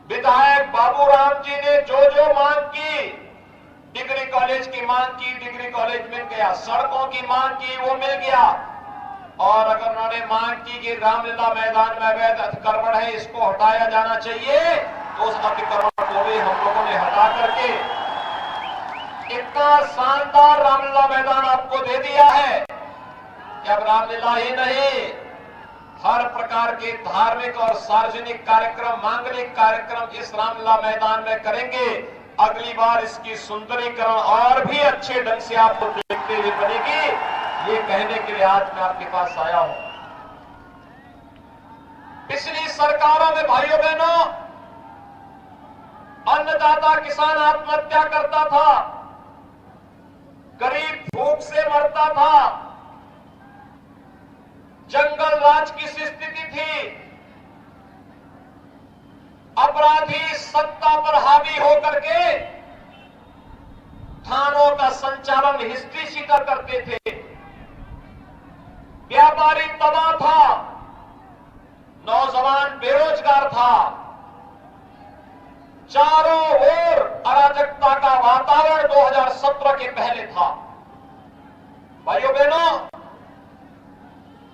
विधायक बाबूराम जी ने जो जो मांग की, डिग्री कॉलेज की मांग की, डिग्री कॉलेज मिल गया। सड़कों की मांग की, वो मिल गया। और अगर उन्होंने मांग की कि रामलीला मैदान में अवैध अतिक्रमण है, इसको हटाया जाना चाहिए, तो उस अतिक्रमण को भी हम लोगों ने हटा करके इतना शानदार रामलीला मैदान आपको दे दिया है कि अब रामलीला ही नहीं, हर प्रकार के धार्मिक और सार्वजनिक कार्यक्रम, मांगलिक कार्यक्रम इस रामलीला मैदान में करेंगे। अगली बार इसकी सुंदरीकरण और भी अच्छे ढंग से आपको देखते हुए बनेगी। ये कहने के लिए आज मैं आपके पास आया हूं। पिछली सरकारों में भाइयों बहनों, अन्नदाता किसान आत्महत्या करता था, गरीब भूख से मरता था, जंगल राज की स्थिति थी, अपराधी सत्ता पर हावी होकर के थानों का संचालन हिस्ट्री शीटर करते थे, व्यापारी तबाह था, नौजवान बेरोजगार था, चारों ओर अराजकता का वातावरण 2017 के पहले था। भाइयों बहनों,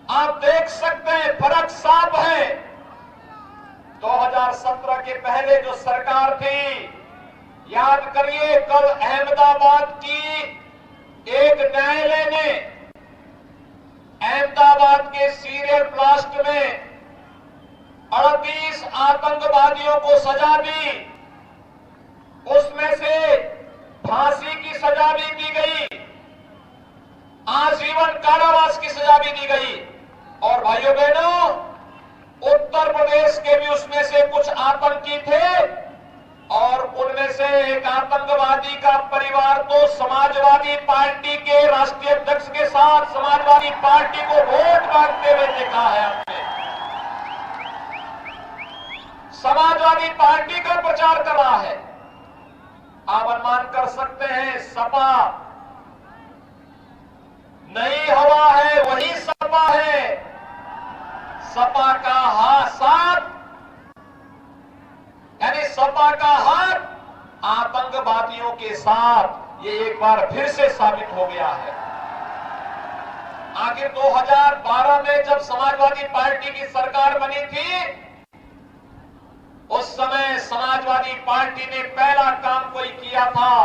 आप देख सकते हैं फर्क साफ है। 2017 के पहले जो सरकार थी, याद करिए, कल अहमदाबाद की एक न्यायालय ने अहमदाबाद के सीरियल ब्लास्ट में 38 आतंकवादियों को सजा दी। उसमें से फांसी की सजा भी दी गई, आजीवन कारावास की सजा भी दी गई। और भाइयों बहनों, उत्तर प्रदेश के भी उसमें से कुछ आतंकी थे, और उनमें से एक आतंकवादी का परिवार तो समाजवादी पार्टी के राष्ट्रीय अध्यक्ष के साथ समाजवादी पार्टी को वोट मांगते हुए देखा है हमने। समाजवादी पार्टी का प्रचार कर रहा है। आप अनुमान कर सकते हैं, सपा नई हवा है, वही सपा है। सपा का हाथ साथ, यानी सपा का हाथ आतंकवादियों के साथ, ये एक बार फिर से साबित हो गया है। आखिर 2012 में जब समाजवादी पार्टी की सरकार बनी थी, उस समय समाजवादी पार्टी ने पहला काम कोई किया था,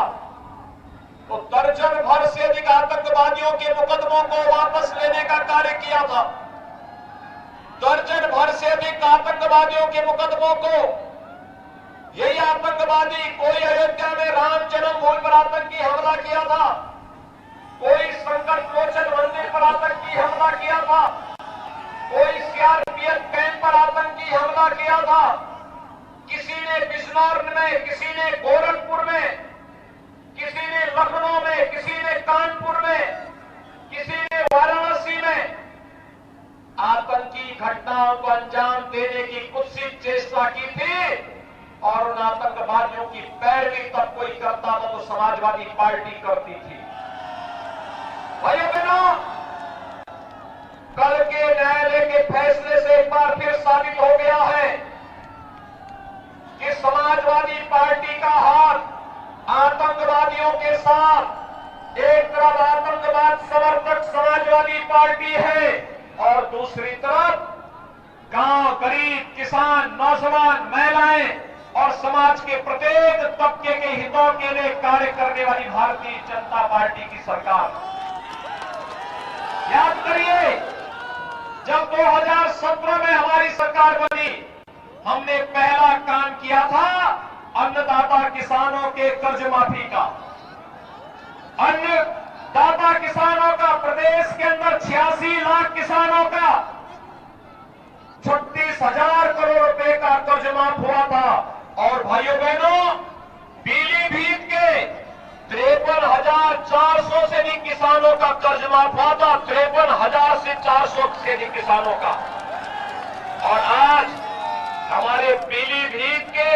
तो दर्जन भर से अधिक आतंकवादियों के मुकदमों को वापस लेने का कार्य किया था। दर्जन भर से अधिक आतंकवादियों के मुकदमों को, यही आतंकवादी कोई अयोध्या में राम जन्मभूमि पर आतंकी हमला किया था, कोई संकट मोचन मंदिर पर आतंकी हमला किया था, कोई सीआरपीएफ कैंप पर आतंकी हमला किया था, किसी ने बिजनौर में, किसी ने गोरखपुर में, किसी ने लखनऊ में, किसी ने कानपुर में, किसी ने वाराणसी में आतंकी घटनाओं को अंजाम देने की कुत्सित चेष्टा की थी। और उन आतंकवादियों की पैरवी तब कोई करता था तो समाजवादी पार्टी करती थी। भाइयों बहनों, कल के न्यायालय के फैसले से एक बार फिर साबित हो गया है कि समाजवादी पार्टी का हाथ आतंकवादियों के साथ, एक तरफ आतंकवाद समर्थक समाजवादी पार्टी है और दूसरी तरफ गांव, गरीब, किसान, नौजवान, महिलाएं और समाज के प्रत्येक तबके के हितों के लिए कार्य करने वाली भारतीय जनता पार्टी की सरकार। याद करिए, जब 2017 में हमारी सरकार बनी, हमने पहला काम किया था अन्नदाता किसानों के कर्ज माफी का। अन्नदाता किसानों का, प्रदेश के अंदर 86 लाख किसानों का 36,000 करोड़ रुपए का कर्ज माफ हुआ था। और भाइयों बहनों, पीलीभीत के 53,400 से अधिक किसानों का कर्ज माफ हुआ था, 53,000 से 400 से अधिक किसानों का। और आज हमारे पीलीभीत के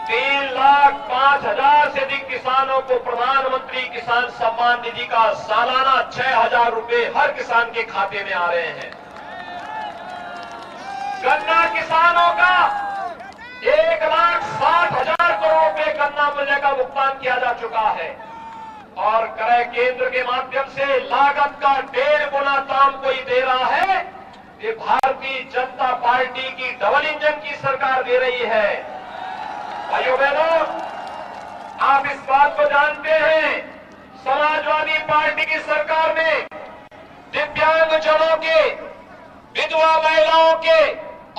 3,05,000 से अधिक किसानों को प्रधानमंत्री किसान सम्मान निधि का सालाना 6,000 रुपए हर किसान के खाते में आ रहे हैं। गन्ना किसानों का 1 लाख भुगतान किया जा चुका है और क्रय केंद्र के माध्यम से लागत का 1.5 गुना दाम कोई दे रहा है। ये भारतीय जनता पार्टी की डबल इंजन की सरकार दे रही है। भाइयों बहनों, आप इस बात को जानते हैं, समाजवादी पार्टी की सरकार ने दिव्यांगजनों के, विधवा महिलाओं के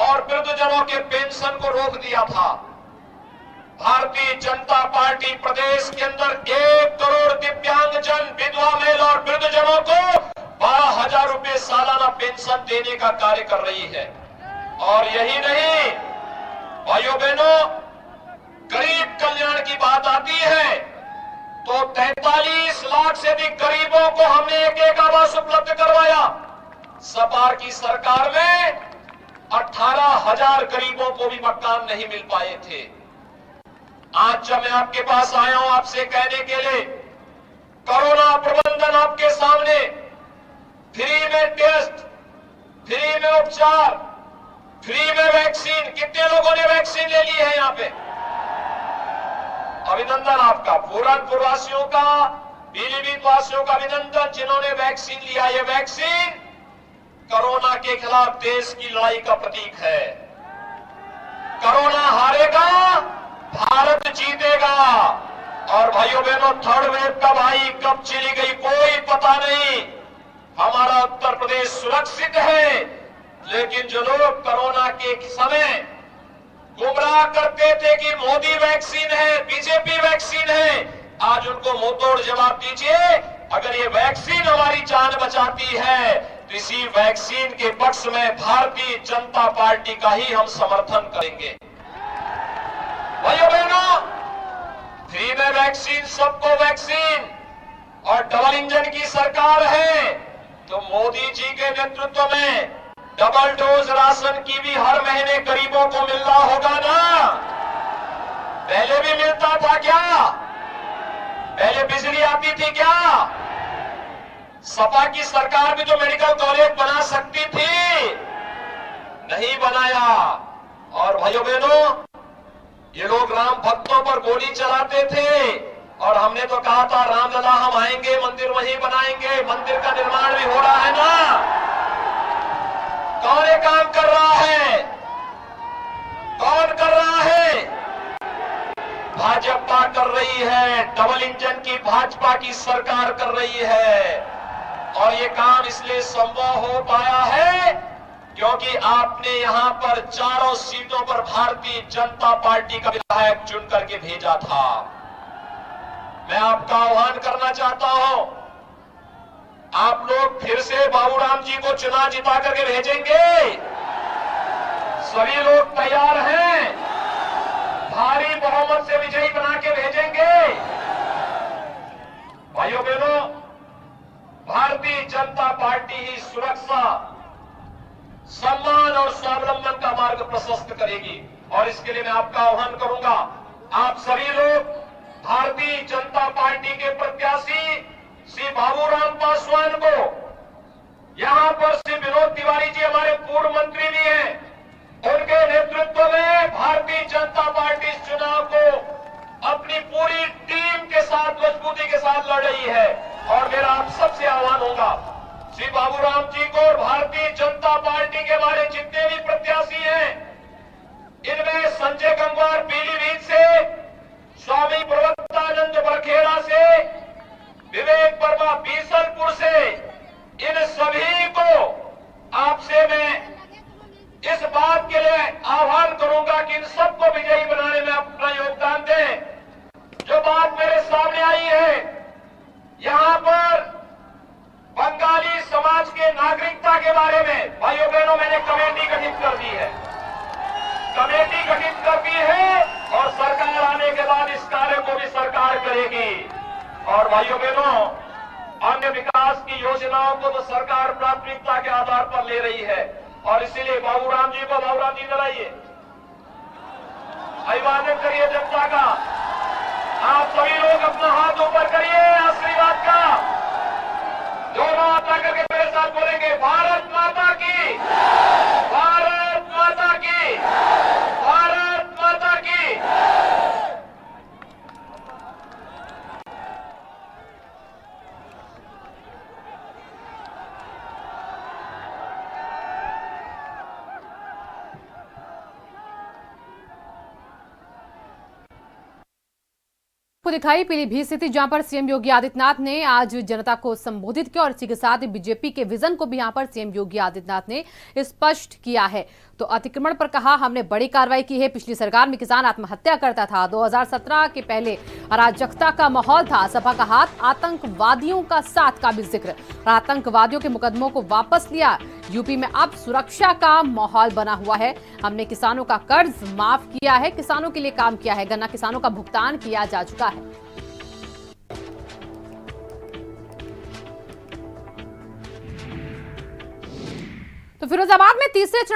और वृद्धजनों के पेंशन को रोक दिया था। भारतीय जनता पार्टी प्रदेश के अंदर 1 करोड़ दिव्यांगजन, विधवा महिला और वृद्धजनों को 12,000 रुपए सालाना पेंशन देने का कार्य कर रही है। और यही नहीं भाइयों बहनों, गरीब कल्याण की बात आती है तो 43 लाख से अधिक गरीबों को हमने एक आवास उपलब्ध करवाया। सपा की सरकार में 18,000 गरीबों को भी मकान नहीं मिल पाए थे। आज जब मैं आपके पास आया हूं आपसे कहने के लिए, कोरोना प्रबंधन आपके सामने, फ्री में टेस्ट, फ्री में उपचार, फ्री में वैक्सीन। कितने लोगों ने वैक्सीन ले ली है? यहां पे अभिनंदन आपका, पूरनपुर वासियों का, पीलीभीत वासियों का अभिनंदन जिन्होंने वैक्सीन लिया। यह वैक्सीन कोरोना के खिलाफ देश की लड़ाई का प्रतीक है। कोरोना हारेगा, भारत जीतेगा। और भाइयों बहनों, थर्ड वेव कब आई, कब चली गई, कोई पता नहीं। हमारा उत्तर प्रदेश सुरक्षित है, लेकिन जो लोग कोरोना के समय गुमराह करते थे कि मोदी वैक्सीन है, बीजेपी वैक्सीन है, आज उनको मुंहतोड़ जवाब दीजिए। अगर ये वैक्सीन हमारी जान बचाती है तो इसी वैक्सीन के पक्ष में भारतीय जनता पार्टी का ही हम समर्थन करेंगे। भाइयों बहनों, फ्री में वैक्सीन, सबको वैक्सीन और डबल इंजन की सरकार है तो मोदी जी के नेतृत्व में डबल डोज राशन की भी हर महीने गरीबों को मिल रहा होगा ना? पहले भी मिलता था क्या? पहले बिजली आती थी क्या? सपा की सरकार भी तो मेडिकल कॉलेज बना सकती थी, नहीं बनाया। और भाइयों बहनों, ये लोग राम भक्तों पर गोली चलाते थे और हमने तो कहा था रामलला हम आएंगे, मंदिर वहीं बनाएंगे। मंदिर का निर्माण भी हो रहा है ना? कौन ये काम कर रहा है? कौन कर रहा है? भाजपा कर रही है। डबल इंजन की भाजपा की सरकार कर रही है। और ये काम इसलिए संभव हो पाया है क्योंकि आपने यहां पर चारों सीटों पर भारतीय जनता पार्टी का विधायक चुन करके भेजा था। मैं आपका आह्वान करना चाहता हूं, आप लोग फिर से बाबूराम जी को चुनाव जिता करके भेजेंगे? सभी लोग तैयार हैं? भारी बहुमत से विजयी बना के भेजेंगे? भाइयों बहनों, भारतीय जनता पार्टी ही सुरक्षा, सम्मान और स्वावलंबन का मार्ग प्रशस्त करेगी। और इसके लिए मैं आपका आह्वान करूंगा, आप सभी लोग भारतीय जनता पार्टी के प्रत्याशी श्री बाबूराम पासवान को, यहां पर श्री विनोद तिवारी जी हमारे पूर्व मंत्री भी हैं, उनके नेतृत्व में भारतीय जनता पार्टी इस चुनाव को अपनी पूरी टीम के साथ, मजबूती के साथ लड़ रही है। और मेरा आप सबसे आह्वान होगा, श्री बाबूराम जी को और भारतीय जनता पार्टी के हमारे जितने भी प्रत्याशी हैं, इनमें संजय गंगवार पीलीभीत से, स्वामी प्रवत्तानंद बरखेड़ा से, विवेक वर्मा बीसलपुर से, इन सभी को आपसे मैं इस बात के लिए आह्वान करूंगा कि इन सबको विजयी बनाने में अपना योगदान दें। जो बात मेरे सामने आई है, यहां पर बंगाली समाज के नागरिकता के बारे में, भाइयों बहनों, मैंने कमेटी गठित कर दी है। कमेटी गठित कर दी है और सरकार आने के बाद इस कार्य को भी सरकार करेगी। और भाइयों बहनों, अन्य विकास की योजनाओं को तो सरकार प्राथमिकता के आधार पर ले रही है। और इसीलिए बाबूराम जी को, बाबूराम जी इधर आइए, अभिवादन करिए जनता का। आप सभी लोग अपना हाथ ऊपर करिए आशीर्वाद का। दोनों हाथ करके मेरे साथ बोलेंगे, भारत माता की, भारत माता की, भारत माता की। को दिखाई पीलीभीत स्थिति, जहां पर सीएम योगी आदित्यनाथ ने आज जनता को संबोधित किया और इसी के साथ बीजेपी के विजन को भी यहां पर सीएम योगी आदित्यनाथ ने स्पष्ट किया है। तो अतिक्रमण पर कहा, हमने बड़ी कार्रवाई की है। पिछली सरकार में किसान आत्महत्या करता था। 2017 के पहले अराजकता का माहौल था। सपा का हाथ आतंकवादियों का साथ का भी जिक्र। आतंकवादियों के मुकदमों को वापस लिया। यूपी में अब सुरक्षा का माहौल बना हुआ है। हमने किसानों का कर्ज माफ किया है, किसानों के लिए काम किया है, गन्ना किसानों का भुगतान किया जा चुका है। तो फिरोजाबाद में तीसरे चरण